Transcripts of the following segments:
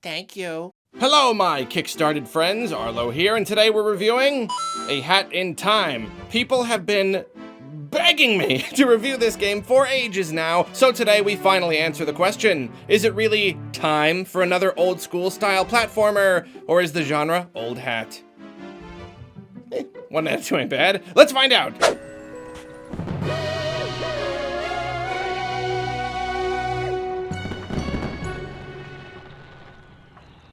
Thank you. Hello, my Kickstarted friends. Arlo here, and today we're reviewing A Hat in Time. People have been begging me to review this game for ages now, so today we finally answer the question. Is it really time for another old school style platformer, or is the genre old hat? One attitude ain't bad. Let's find out.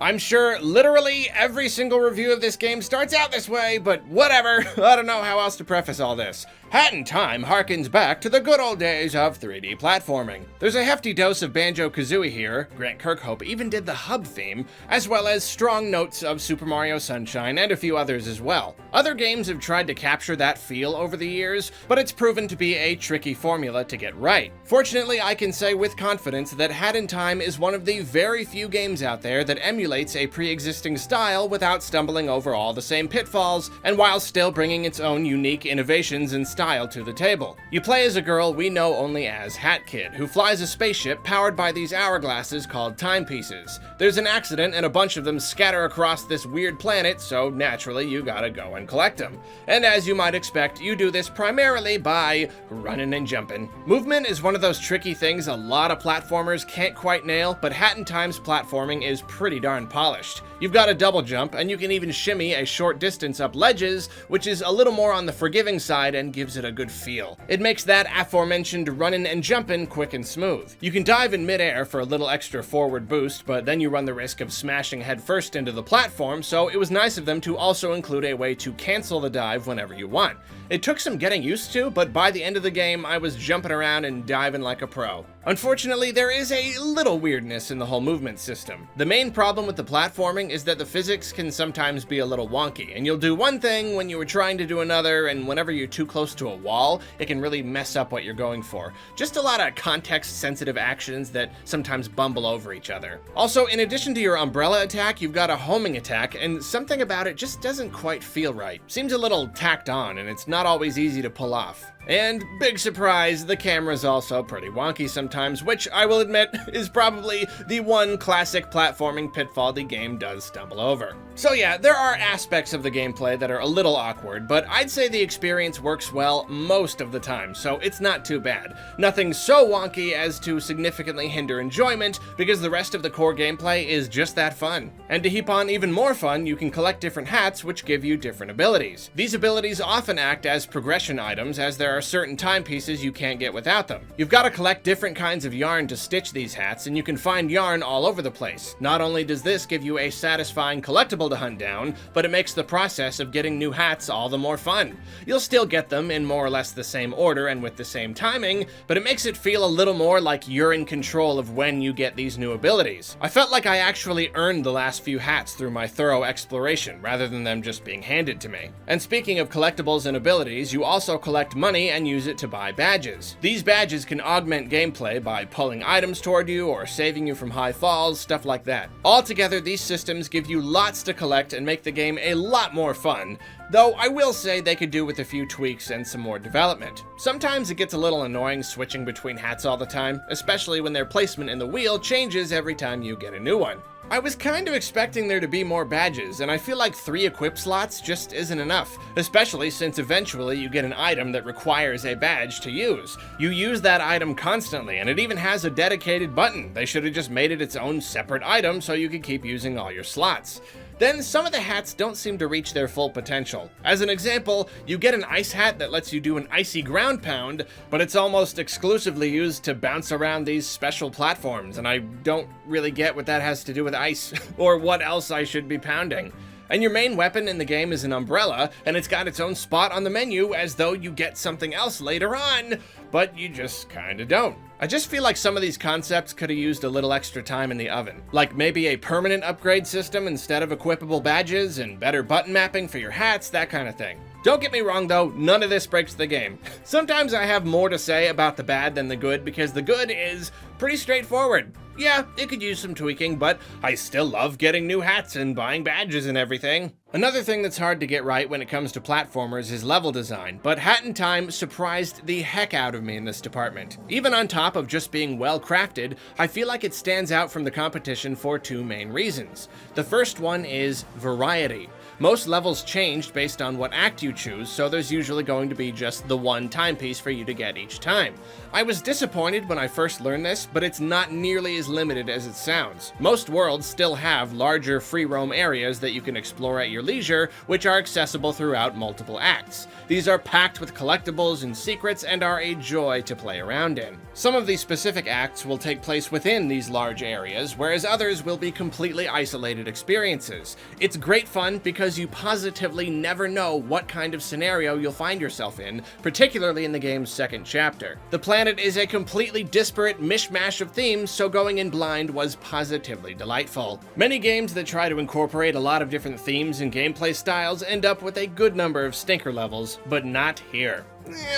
I'm sure literally every single review of this game starts out this way, but whatever. I don't know how else to preface all this. Hat in Time harkens back to the good old days of 3D platforming. There's a hefty dose of Banjo-Kazooie here. Grant Kirkhope even did the hub theme, as well as strong notes of Super Mario Sunshine and a few others as well. Other games have tried to capture that feel over the years, but it's proven to be a tricky formula to get right. Fortunately, I can say with confidence that Hat in Time is one of the very few games out there that emulates a pre-existing style without stumbling over all the same pitfalls, and while still bringing its own unique innovations and style to the table. You play as a girl we know only as Hat Kid, who flies a spaceship powered by these hourglasses called timepieces. There's an accident and a bunch of them scatter across this weird planet, so naturally you gotta go and collect them. And as you might expect, you do this primarily by running and jumping. Movement is one of those tricky things a lot of platformers can't quite nail, but Hat in Time's platforming is pretty darn polished. You've got a double jump, and you can even shimmy a short distance up ledges, which is a little more on the forgiving side and gives it a good feel. It makes that aforementioned running and jumping quick and smooth. You can dive in midair for a little extra forward boost, but then you run the risk of smashing headfirst into the platform, so it was nice of them to also include a way to cancel the dive whenever you want. It took some getting used to, but by the end of the game, I was jumping around and diving like a pro. Unfortunately, there is a little weirdness in the whole movement system. The main problem with the platforming is that the physics can sometimes be a little wonky, and you'll do one thing when you were trying to do another, and whenever you're too close to a wall, it can really mess up what you're going for. Just a lot of context-sensitive actions that sometimes bumble over each other. Also, in addition to your umbrella attack, you've got a homing attack, and something about it just doesn't quite feel right. Seems a little tacked on, and it's not always easy to pull off. And big surprise, the camera's also pretty wonky sometimes, which I will admit is probably the one classic platforming pitfall the game does stumble over. So yeah, there are aspects of the gameplay that are a little awkward, but I'd say the experience works well most of the time, so it's not too bad. Nothing so wonky as to significantly hinder enjoyment, because the rest of the core gameplay is just that fun. And to heap on even more fun, you can collect different hats which give you different abilities. These abilities often act as progression items, as there are certain timepieces you can't get without them. You've got to collect different kinds of yarn to stitch these hats, and you can find yarn all over the place. Not only does this give you a satisfying collectible to hunt down, but it makes the process of getting new hats all the more fun. You'll still get them in more or less the same order and with the same timing, but it makes it feel a little more like you're in control of when you get these new abilities. I felt like I actually earned the last few hats through my thorough exploration, rather than them just being handed to me. And speaking of collectibles and abilities, you also collect money and use it to buy badges. These badges can augment gameplay by pulling items toward you or saving you from high falls, stuff like that. Altogether, these systems give you lots to collect and make the game a lot more fun, though I will say they could do with a few tweaks and some more development. Sometimes it gets a little annoying switching between hats all the time, especially when their placement in the wheel changes every time you get a new one. I was kind of expecting there to be more badges, and I feel like 3 equip slots just isn't enough, especially since eventually you get an item that requires a badge to use. You use that item constantly, and it even has a dedicated button. They should have just made it its own separate item so you could keep using all your slots. Then some of the hats don't seem to reach their full potential. As an example, you get an ice hat that lets you do an icy ground pound, but it's almost exclusively used to bounce around these special platforms, and I don't really get what that has to do with ice, or what else I should be pounding. And your main weapon in the game is an umbrella, and it's got its own spot on the menu as though you get something else later on, but you just kinda don't. I just feel like some of these concepts could have used a little extra time in the oven. Like maybe a permanent upgrade system instead of equipable badges, and better button mapping for your hats, that kind of thing. Don't get me wrong though, none of this breaks the game. Sometimes I have more to say about the bad than the good, because the good is pretty straightforward. Yeah, it could use some tweaking, but I still love getting new hats and buying badges and everything. Another thing that's hard to get right when it comes to platformers is level design, but Hat in Time surprised the heck out of me in this department. Even on top of just being well crafted, I feel like it stands out from the competition for two main reasons. The first one is variety. Most levels changed based on what act you choose, so there's usually going to be just the one timepiece for you to get each time. I was disappointed when I first learned this, but it's not nearly as limited as it sounds. Most worlds still have larger free roam areas that you can explore at your leisure, which are accessible throughout multiple acts. These are packed with collectibles and secrets and are a joy to play around in. Some of these specific acts will take place within these large areas, whereas others will be completely isolated experiences. It's great fun because you positively never know what kind of scenario you'll find yourself in, particularly in the game's second chapter. The planet is a completely disparate mishmash of themes, so going in blind was positively delightful. Many games that try to incorporate a lot of different themes and gameplay styles end up with a good number of stinker levels, but not here.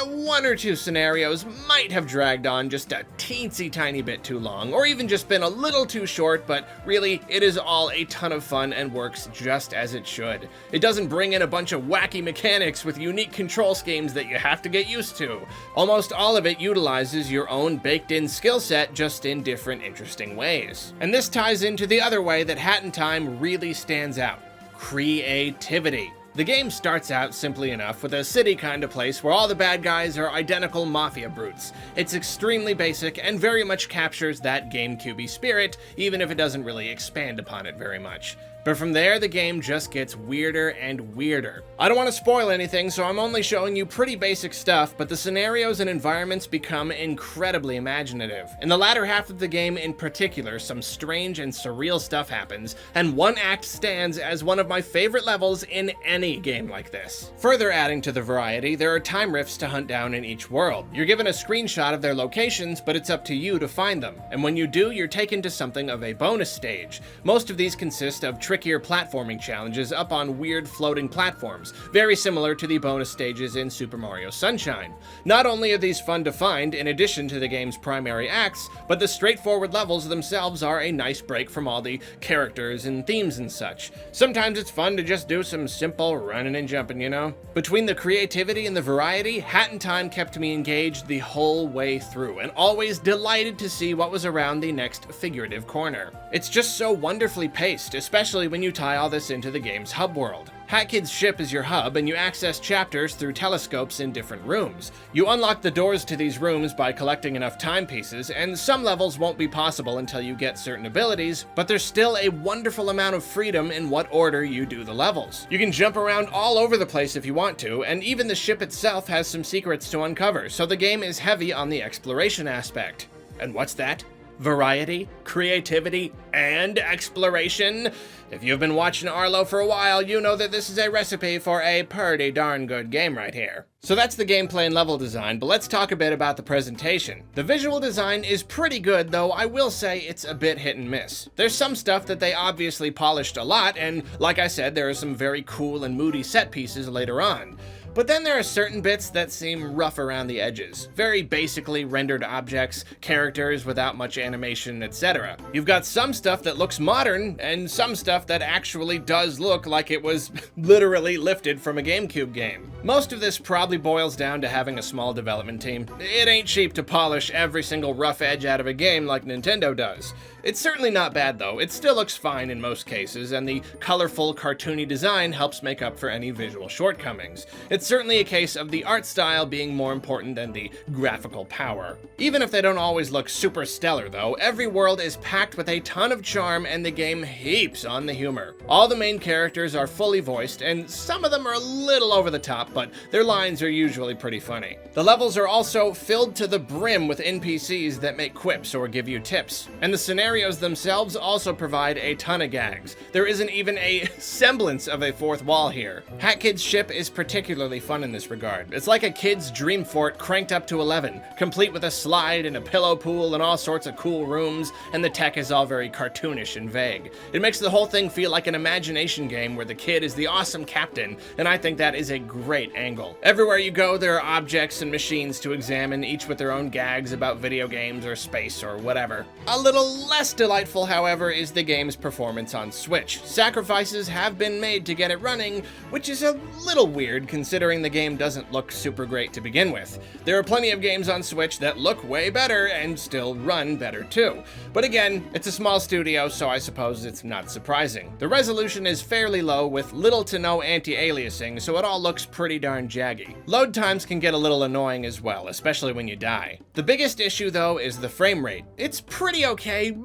One or two scenarios might have dragged on just a teensy tiny bit too long, or even just been a little too short, but really, it is all a ton of fun and works just as it should. It doesn't bring in a bunch of wacky mechanics with unique control schemes that you have to get used to. Almost all of it utilizes your own baked-in skill set, just in different interesting ways. And this ties into the other way that Hat in Time really stands out: creativity. The game starts out simply enough with a city kind of place where all the bad guys are identical mafia brutes. It's extremely basic and very much captures that GameCube-y spirit, even if it doesn't really expand upon it very much. But from there, the game just gets weirder and weirder. I don't want to spoil anything, so I'm only showing you pretty basic stuff, but the scenarios and environments become incredibly imaginative. In the latter half of the game in particular, some strange and surreal stuff happens, and one act stands as one of my favorite levels in any game like this. Further adding to the variety, there are time rifts to hunt down in each world. You're given a screenshot of their locations, but it's up to you to find them. And when you do, you're taken to something of a bonus stage. Most of these consist of trickier platforming challenges up on weird floating platforms, very similar to the bonus stages in Super Mario Sunshine. Not only are these fun to find, in addition to the game's primary acts, but the straightforward levels themselves are a nice break from all the characters and themes and such. Sometimes it's fun to just do some simple running and jumping, you know? Between the creativity and the variety, Hat in Time kept me engaged the whole way through, and always delighted to see what was around the next figurative corner. It's just so wonderfully paced, especially when you tie all this into the game's hub world. Hat Kid's ship is your hub, and you access chapters through telescopes in different rooms. You unlock the doors to these rooms by collecting enough timepieces, and some levels won't be possible until you get certain abilities, but there's still a wonderful amount of freedom in what order you do the levels. You can jump around all over the place if you want to, and even the ship itself has some secrets to uncover, so the game is heavy on the exploration aspect. And what's that? Variety, creativity, and exploration? If you've been watching Arlo for a while, you know that this is a recipe for a pretty darn good game right here. So that's the gameplay and level design, but let's talk a bit about the presentation. The visual design is pretty good, though I will say it's a bit hit and miss. There's some stuff that they obviously polished a lot, and like I said, there are some very cool and moody set pieces later on. But then there are certain bits that seem rough around the edges. Very basically rendered objects, characters without much animation, etc. You've got some stuff that looks modern, and some stuff that actually does look like it was literally lifted from a GameCube game. Most of this probably boils down to having a small development team. It ain't cheap to polish every single rough edge out of a game like Nintendo does. It's certainly not bad though, it still looks fine in most cases, and the colorful, cartoony design helps make up for any visual shortcomings. It's certainly a case of the art style being more important than the graphical power. Even if they don't always look super stellar though, every world is packed with a ton of charm and the game heaps on the humor. All the main characters are fully voiced, and some of them are a little over the top, but their lines are usually pretty funny. The levels are also filled to the brim with NPCs that make quips or give you tips, and the scenarios themselves also provide a ton of gags. There isn't even a semblance of a fourth wall here. Hat Kid's ship is particularly particularly fun in this regard. It's like a kid's dream fort cranked up to 11, complete with a slide and a pillow pool and all sorts of cool rooms, and the tech is all very cartoonish and vague. It makes the whole thing feel like an imagination game where the kid is the awesome captain, and I think that is a great angle. Everywhere you go, there are objects and machines to examine, each with their own gags about video games or space or whatever. A little less delightful, however, is the game's performance on Switch. Sacrifices have been made to get it running, which is a little weird considering the game doesn't look super great to begin with. There are plenty of games on Switch that look way better and still run better too. But again, it's a small studio, so I suppose it's not surprising. The resolution is fairly low with little to no anti-aliasing, so it all looks pretty darn jaggy. Load times can get a little annoying as well, especially when you die. The biggest issue though is the frame rate. It's pretty okay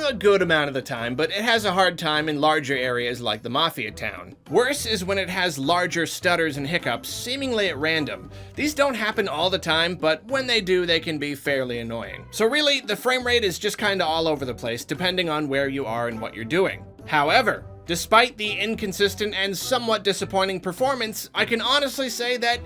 a good amount of the time, but it has a hard time in larger areas like the Mafia town. Worse is when it has larger stutters and hiccups, seemingly at random. These don't happen all the time, but when they do, they can be fairly annoying. So really, the frame rate is just kinda all over the place, depending on where you are and what you're doing. However, despite the inconsistent and somewhat disappointing performance, I can honestly say that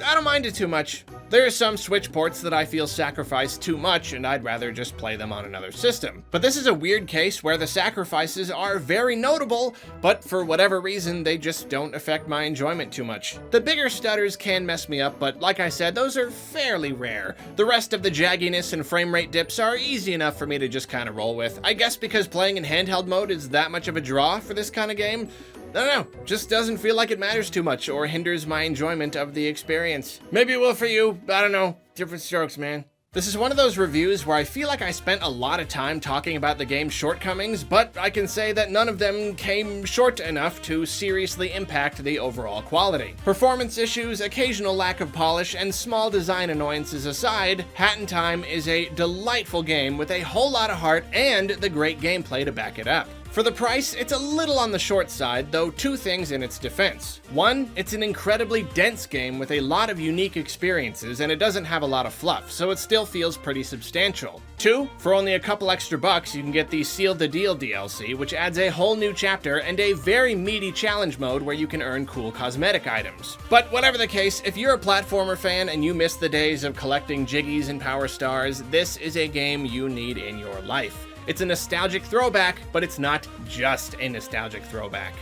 I don't mind it too much. There are some Switch ports that I feel sacrifice too much, and I'd rather just play them on another system. But this is a weird case where the sacrifices are very notable, but for whatever reason, they just don't affect my enjoyment too much. The bigger stutters can mess me up, but like I said, those are fairly rare. The rest of the jagginess and frame rate dips are easy enough for me to just kind of roll with. I guess because playing in handheld mode is that much of a draw for this kind of game. I don't know, just doesn't feel like it matters too much or hinders my enjoyment of the experience. Maybe it will for you, I don't know, different strokes, man. This is one of those reviews where I feel like I spent a lot of time talking about the game's shortcomings, but I can say that none of them came short enough to seriously impact the overall quality. Performance issues, occasional lack of polish, and small design annoyances aside, Hat in Time is a delightful game with a whole lot of heart and the great gameplay to back it up. For the price, it's a little on the short side, though two things in its defense. One, it's an incredibly dense game with a lot of unique experiences, and it doesn't have a lot of fluff, so it still feels pretty substantial. Two, for only a couple extra bucks, you can get the Seal the Deal DLC, which adds a whole new chapter and a very meaty challenge mode where you can earn cool cosmetic items. But whatever the case, if you're a platformer fan and you miss the days of collecting Jiggies and Power Stars, this is a game you need in your life. It's a nostalgic throwback, but it's not just a nostalgic throwback.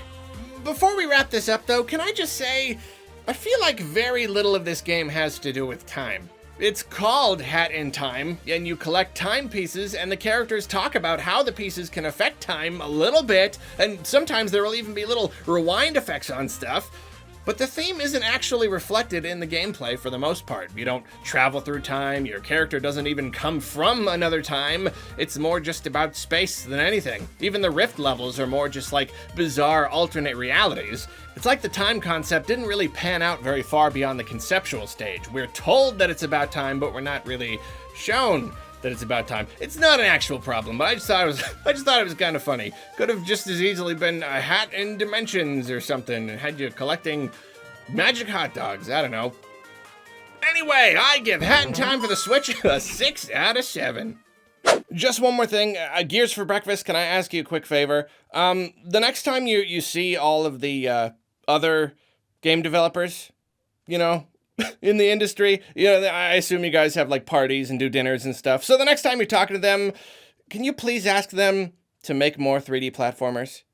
Before we wrap this up though, can I just say, I feel like very little of this game has to do with time. It's called Hat in Time, and you collect time pieces, and the characters talk about how the pieces can affect time a little bit, and sometimes there will even be little rewind effects on stuff. But the theme isn't actually reflected in the gameplay for the most part. You don't travel through time, your character doesn't even come from another time. It's more just about space than anything. Even the Rift levels are more just like bizarre alternate realities. It's like the time concept didn't really pan out very far beyond the conceptual stage. We're told that it's about time, but we're not really shown that it's about time. It's not an actual problem, but I just thought it was kind of funny. Could have just as easily been a hat in dimensions or something and had you collecting magic hot dogs. I don't know. Anyway, I give Hat in Time for the Switch a 6 out of 7. Just one more thing, Gears for Breakfast, can I ask you a quick favor? The next time you see all of the other game developers, you know, in the industry, you know, I assume you guys have like parties and do dinners and stuff. So the next time you're talking to them, can you please ask them to make more 3D platformers?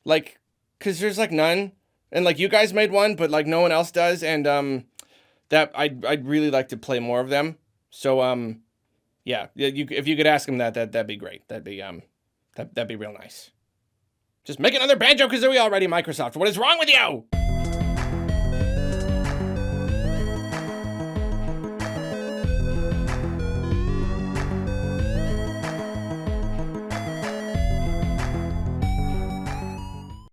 Like, cause there's like none, and like you guys made one, but like no one else does, and that I'd really like to play more of them. So yeah, if you could ask them that'd be great. That'd be real nice. Just make another Banjo-Kazooie already, Microsoft. What is wrong with you?